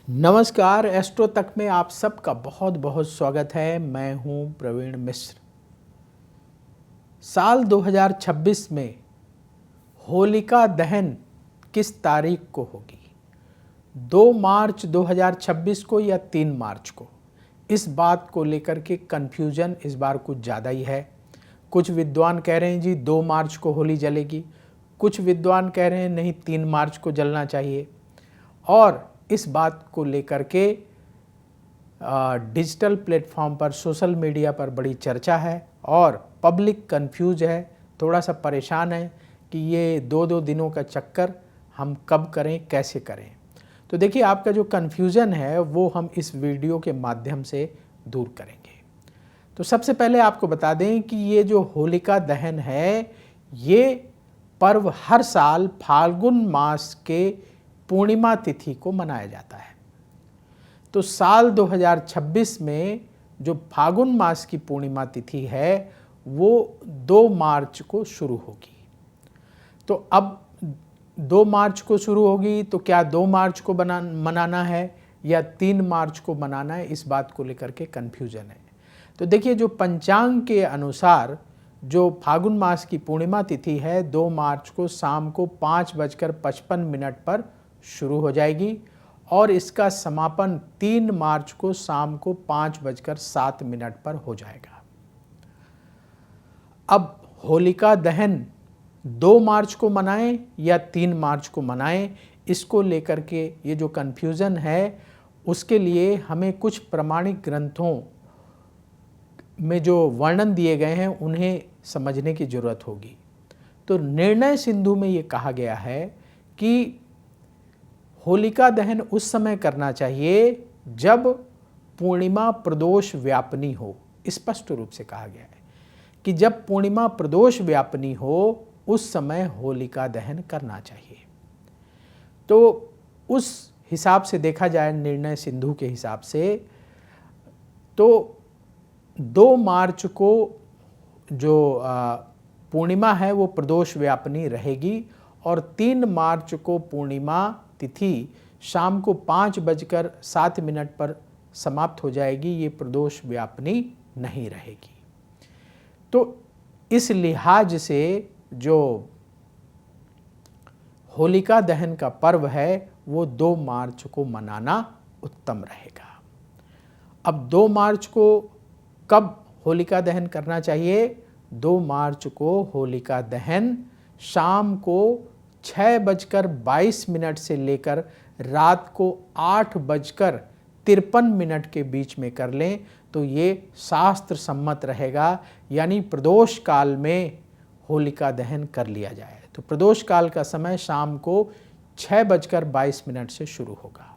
नमस्कार, एस्ट्रो तक में आप सबका बहुत बहुत स्वागत है। मैं हूं प्रवीण मिश्र। साल 2026 में होलिका दहन किस तारीख को होगी? 2 मार्च 2026 को या 3 मार्च को? इस बात को लेकर के कन्फ्यूजन इस बार कुछ ज़्यादा ही है। कुछ विद्वान कह रहे हैं जी 2 मार्च को होली जलेगी, कुछ विद्वान कह रहे हैं नहीं 3 मार्च को जलना चाहिए। और इस बात को लेकर के डिजिटल प्लेटफॉर्म पर, सोशल मीडिया पर बड़ी चर्चा है और पब्लिक कंफ्यूज है, थोड़ा सा परेशान है कि ये दो दिनों का चक्कर हम कब करें, कैसे करें। तो देखिए, आपका जो कन्फ्यूज़न है वो हम इस वीडियो के माध्यम से दूर करेंगे। तो सबसे पहले आपको बता दें कि ये जो होलिका दहन है, ये पर्व हर साल फाल्गुन मास के पूर्णिमा तिथि को मनाया जाता है। तो साल 2026 में जो फाल्गुन मास की पूर्णिमा तिथि है वो 2 मार्च को शुरू होगी। तो अब 2 मार्च को शुरू होगी तो क्या 2 मार्च को मनाना है या 3 मार्च को मनाना है, इस बात को लेकर के कन्फ्यूजन है। तो देखिए, जो पंचांग के अनुसार जो फाल्गुन मास की पूर्णिमा तिथि है 2 मार्च को शाम को 5:55 पर शुरू हो जाएगी और इसका समापन 3 मार्च को शाम को 5:07 पर हो जाएगा। अब होलिका दहन 2 मार्च को मनाएं या 3 मार्च को मनाएं, इसको लेकर के ये जो कन्फ्यूज़न है, उसके लिए हमें कुछ प्रमाणिक ग्रंथों में जो वर्णन दिए गए हैं उन्हें समझने की ज़रूरत होगी। तो निर्णय सिंधु में ये कहा गया है कि होलिका दहन उस समय करना चाहिए जब पूर्णिमा प्रदोष व्यापनी हो। स्पष्ट रूप से कहा गया है कि जब पूर्णिमा प्रदोष व्यापनी हो उस समय होलिका दहन करना चाहिए। तो उस हिसाब से देखा जाए, निर्णय सिंधु के हिसाब से, तो 2 मार्च को जो पूर्णिमा है वो प्रदोष व्यापनी रहेगी और 3 मार्च को पूर्णिमा तिथि शाम को 5:07 पर समाप्त हो जाएगी, ये प्रदोष व्यापनी नहीं रहेगी। तो इस लिहाज से जो होलिका दहन का पर्व है वो 2 मार्च को मनाना उत्तम रहेगा। अब 2 मार्च को कब होलिका दहन करना चाहिए? 2 मार्च को होलिका दहन शाम को 6:22 से लेकर रात को 8:53 के बीच में कर लें तो ये शास्त्र सम्मत रहेगा, यानी प्रदोष काल में होलिका दहन कर लिया जाए। तो प्रदोष काल का समय शाम को 6:22 से शुरू होगा।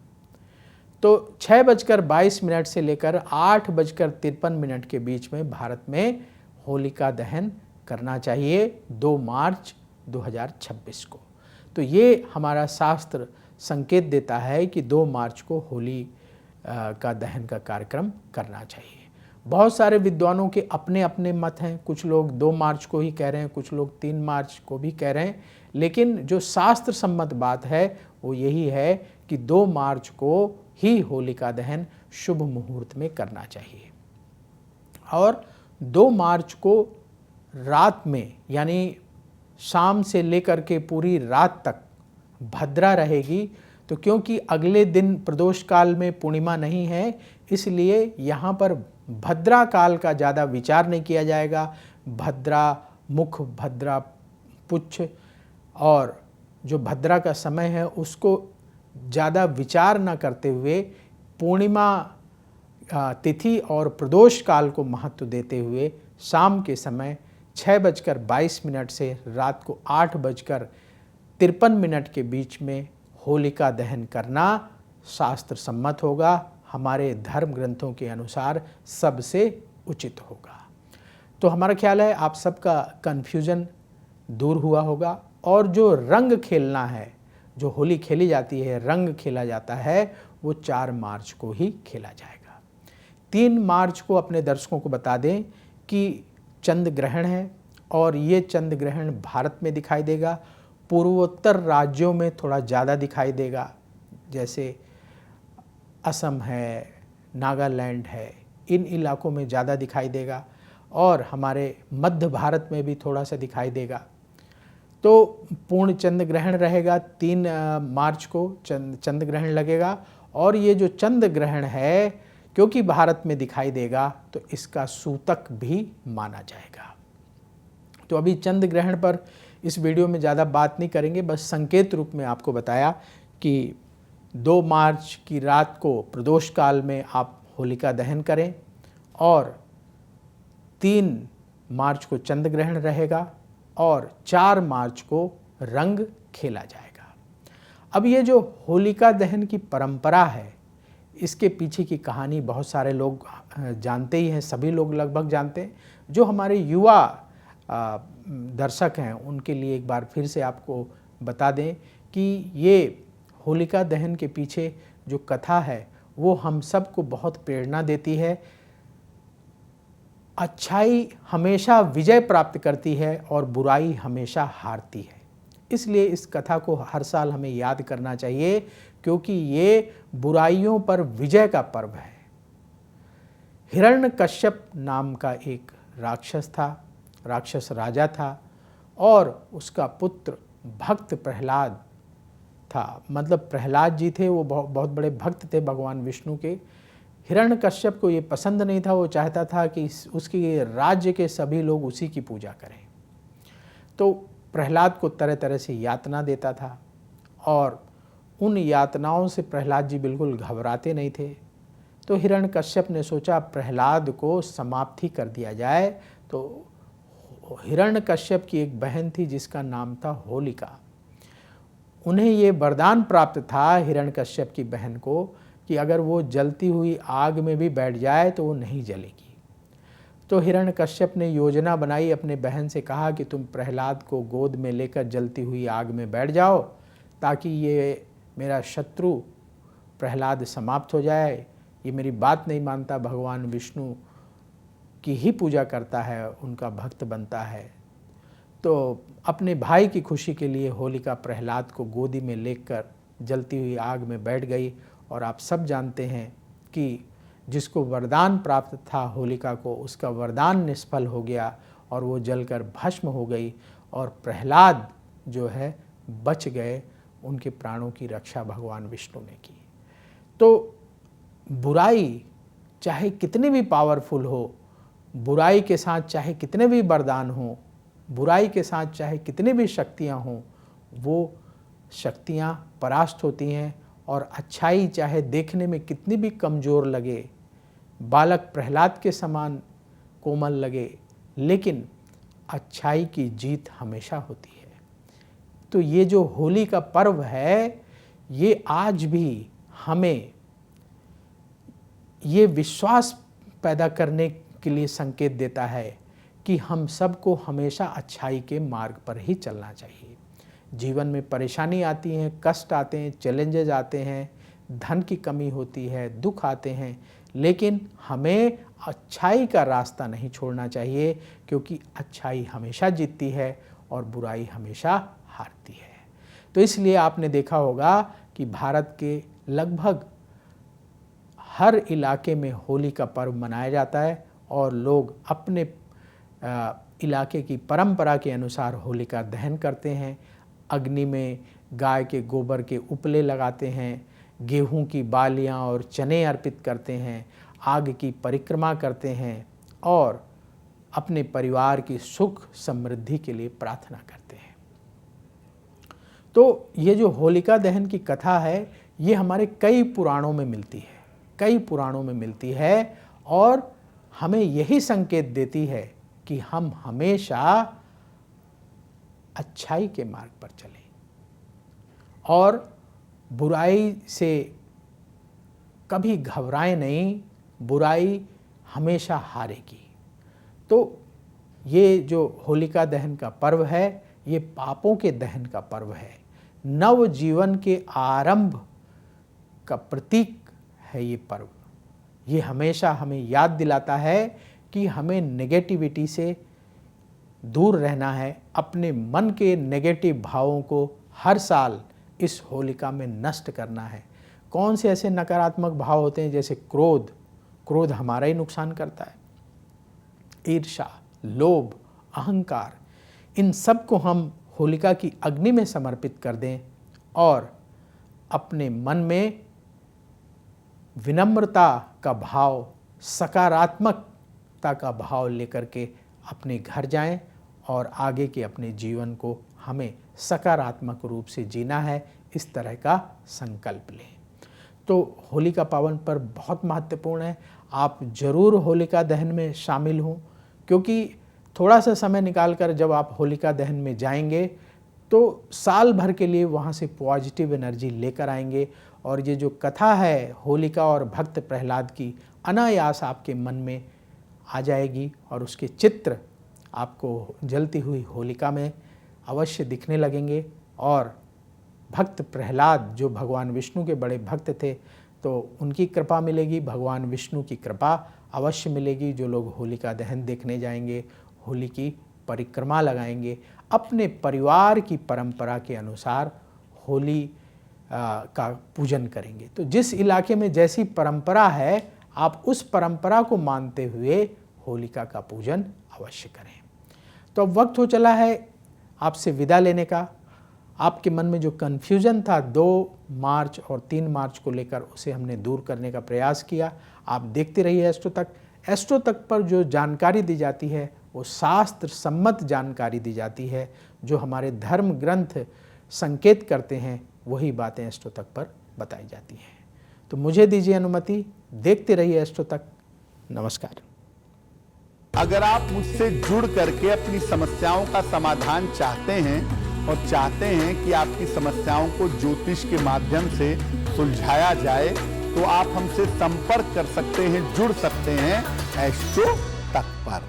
तो 6:22 से लेकर 8:53 के बीच में भारत में होलिका दहन करना चाहिए 2 मार्च 2026 को। तो ये हमारा शास्त्र संकेत देता है कि 2 मार्च को होली का दहन का कार्यक्रम करना चाहिए। बहुत सारे विद्वानों के अपने अपने मत हैं, कुछ लोग 2 मार्च को ही कह रहे हैं, कुछ लोग 3 मार्च को भी कह रहे हैं, लेकिन जो शास्त्र सम्मत बात है वो यही है कि 2 मार्च को ही होलिका दहन शुभ मुहूर्त में करना चाहिए। और 2 मार्च को रात में, यानी शाम से लेकर के पूरी रात तक भद्रा रहेगी। तो क्योंकि अगले दिन प्रदोष काल में पूर्णिमा नहीं है, इसलिए यहाँ पर भद्रा काल का ज़्यादा विचार नहीं किया जाएगा। भद्रा मुख, भद्रा पुच्छ और जो भद्रा का समय है उसको ज़्यादा विचार न करते हुए पूर्णिमा तिथि और प्रदोष काल को महत्व देते हुए शाम के समय 6:22 से रात को 8:53 के बीच में होलिका दहन करना शास्त्र सम्मत होगा, हमारे धर्म ग्रंथों के अनुसार सबसे उचित होगा। तो हमारा ख्याल है आप सबका कन्फ्यूजन दूर हुआ होगा। और जो रंग खेलना है, जो होली खेली जाती है, रंग खेला जाता है, वो 4 मार्च को ही खेला जाएगा। 3 मार्च को अपने दर्शकों को बता दें कि चंद्र ग्रहण है और ये चंद्र ग्रहण भारत में दिखाई देगा, पूर्वोत्तर राज्यों में थोड़ा ज़्यादा दिखाई देगा, जैसे असम है, नागालैंड है, इन इलाकों में ज़्यादा दिखाई देगा और हमारे मध्य भारत में भी थोड़ा सा दिखाई देगा। तो पूर्ण चंद्र ग्रहण रहेगा, 3 मार्च को चंद्र ग्रहण लगेगा और ये जो चंद्र ग्रहण है क्योंकि भारत में दिखाई देगा तो इसका सूतक भी माना जाएगा। तो अभी चंद्र ग्रहण पर इस वीडियो में ज़्यादा बात नहीं करेंगे, बस संकेत रूप में आपको बताया कि 2 मार्च की रात को प्रदोष काल में आप होलिका दहन करें और 3 मार्च को चंद्र ग्रहण रहेगा और 4 मार्च को रंग खेला जाएगा। अब ये जो होलिका दहन की परंपरा है, इसके पीछे की कहानी बहुत सारे लोग जानते ही हैं, सभी लोग लगभग जानते हैं। जो हमारे युवा दर्शक हैं उनके लिए एक बार फिर से आपको बता दें कि ये होलिका दहन के पीछे जो कथा है वो हम सबको बहुत प्रेरणा देती है। अच्छाई हमेशा विजय प्राप्त करती है और बुराई हमेशा हारती है। इसलिए इस कथा को हर साल हमें याद करना चाहिए क्योंकि ये बुराइयों पर विजय का पर्व है। हिरण्यकश्यप नाम का एक राक्षस था, राक्षस राजा था और उसका पुत्र भक्त प्रहलाद था। मतलब प्रहलाद जी थे, वो बहुत बड़े भक्त थे भगवान विष्णु के। हिरण्यकश्यप को ये पसंद नहीं था, वो चाहता था कि उसके राज्य के सभी लोग उसी की पूजा करें। तो प्रहलाद को तरह तरह से यातना देता था और उन यातनाओं से प्रहलाद जी बिल्कुल घबराते नहीं थे। तो हिरण्यकश्यप ने सोचा प्रहलाद को समाप्ति कर दिया जाए। तो हिरण्यकश्यप की एक बहन थी जिसका नाम था होलिका। उन्हें ये वरदान प्राप्त था हिरण्यकश्यप की बहन को कि अगर वो जलती हुई आग में भी बैठ जाए तो वो नहीं जलेगी। तो हिरण्यकश्यप ने योजना बनाई, अपने बहन से कहा कि तुम प्रहलाद को गोद में लेकर जलती हुई आग में बैठ जाओ ताकि ये मेरा शत्रु प्रहलाद समाप्त हो जाए। ये मेरी बात नहीं मानता, भगवान विष्णु की ही पूजा करता है, उनका भक्त बनता है। तो अपने भाई की खुशी के लिए होलिका प्रहलाद को गोदी में लेकर जलती हुई आग में बैठ गई। और आप सब जानते हैं कि जिसको वरदान प्राप्त था होलिका को, उसका वरदान निष्फल हो गया और वो जलकर भस्म हो गई और प्रहलाद जो है बच गए। उनके प्राणों की रक्षा भगवान विष्णु ने की। तो बुराई चाहे कितनी भी पावरफुल हो, बुराई के साथ चाहे कितने भी वरदान हों, बुराई के साथ चाहे कितनी भी शक्तियाँ हों, वो शक्तियाँ परास्त होती हैं। और अच्छाई चाहे देखने में कितनी भी कमज़ोर लगे, बालक प्रहलाद के समान कोमल लगे, लेकिन अच्छाई की जीत हमेशा होती है। तो ये जो होली का पर्व है, ये आज भी हमें ये विश्वास पैदा करने के लिए संकेत देता है कि हम सबको हमेशा अच्छाई के मार्ग पर ही चलना चाहिए। जीवन में परेशानी आती हैं, कष्ट आते हैं, चैलेंजेस आते हैं, धन की कमी होती है, दुख आते हैं, लेकिन हमें अच्छाई का रास्ता नहीं छोड़ना चाहिए क्योंकि अच्छाई हमेशा जीतती है और बुराई हमेशा हारती है। तो इसलिए आपने देखा होगा कि भारत के लगभग हर इलाके में होली का पर्व मनाया जाता है और लोग अपने इलाके की परंपरा के अनुसार होलिका दहन करते हैं। अग्नि में गाय के गोबर के उपले लगाते हैं, गेहूं की बालियां और चने अर्पित करते हैं, आग की परिक्रमा करते हैं और अपने परिवार की सुख समृद्धि के लिए प्रार्थना करते हैं। तो ये जो होलिका दहन की कथा है, ये हमारे कई पुराणों में मिलती है, कई पुराणों में मिलती है और हमें यही संकेत देती है कि हम हमेशा अच्छाई के मार्ग पर चलें और बुराई से कभी घबराएं नहीं, बुराई हमेशा हारेगी। तो ये जो होलिका दहन का पर्व है, ये पापों के दहन का पर्व है, नव जीवन के आरंभ का प्रतीक है ये पर्व। ये हमेशा हमें याद दिलाता है कि हमें नेगेटिविटी से दूर रहना है, अपने मन के नेगेटिव भावों को हर साल इस होलिका में नष्ट करना है। कौन से ऐसे नकारात्मक भाव होते हैं, जैसे क्रोध, क्रोध हमारा ही नुकसान करता है, ईर्ष्या, लोभ, अहंकार, इन सब को हम होलिका की अग्नि में समर्पित कर दें और अपने मन में विनम्रता का भाव, सकारात्मकता का भाव लेकर के अपने घर जाएं और आगे के अपने जीवन को हमें सकारात्मक रूप से जीना है, इस तरह का संकल्प लें। तो होलिका पावन पर्व बहुत महत्वपूर्ण है। आप जरूर होलिका दहन में शामिल हों, क्योंकि थोड़ा सा समय निकालकर जब आप होलिका दहन में जाएंगे तो साल भर के लिए वहाँ से पॉजिटिव एनर्जी लेकर आएंगे। और ये जो कथा है होलिका और भक्त प्रहलाद की, अनायास आपके मन में आ जाएगी और उसके चित्र आपको जलती हुई होलिका में अवश्य दिखने लगेंगे। और भक्त प्रहलाद जो भगवान विष्णु के बड़े भक्त थे, तो उनकी कृपा मिलेगी, भगवान विष्णु की कृपा अवश्य मिलेगी। जो लोग होलिका दहन देखने जाएंगे, होली की परिक्रमा लगाएंगे, अपने परिवार की परंपरा के अनुसार होली का पूजन करेंगे। तो जिस इलाके में जैसी परंपरा है, आप उस परंपरा को मानते हुए होलिका का पूजन अवश्य करें। तो अब वक्त हो चला है आपसे विदा लेने का। आपके मन में जो कन्फ्यूज़न था 2 मार्च और 3 मार्च को लेकर, उसे हमने दूर करने का प्रयास किया। आप देखते रहिए एस्ट्रो तक। एस्ट्रो तक पर जो जानकारी दी जाती है वो शास्त्र सम्मत जानकारी दी जाती है, जो हमारे धर्म ग्रंथ संकेत करते हैं, वही बातें एस्ट्रो तक पर बताई जाती हैं। तो मुझे दीजिए अनुमति, देखते रहिए एस्ट्रो तक। नमस्कार। अगर आप मुझसे जुड़ करके अपनी समस्याओं का समाधान चाहते हैं और चाहते हैं कि आपकी समस्याओं को ज्योतिष के माध्यम से सुलझाया जाए, तो आप हमसे संपर्क कर सकते हैं, जुड़ सकते हैं एस्ट्रो तक पर।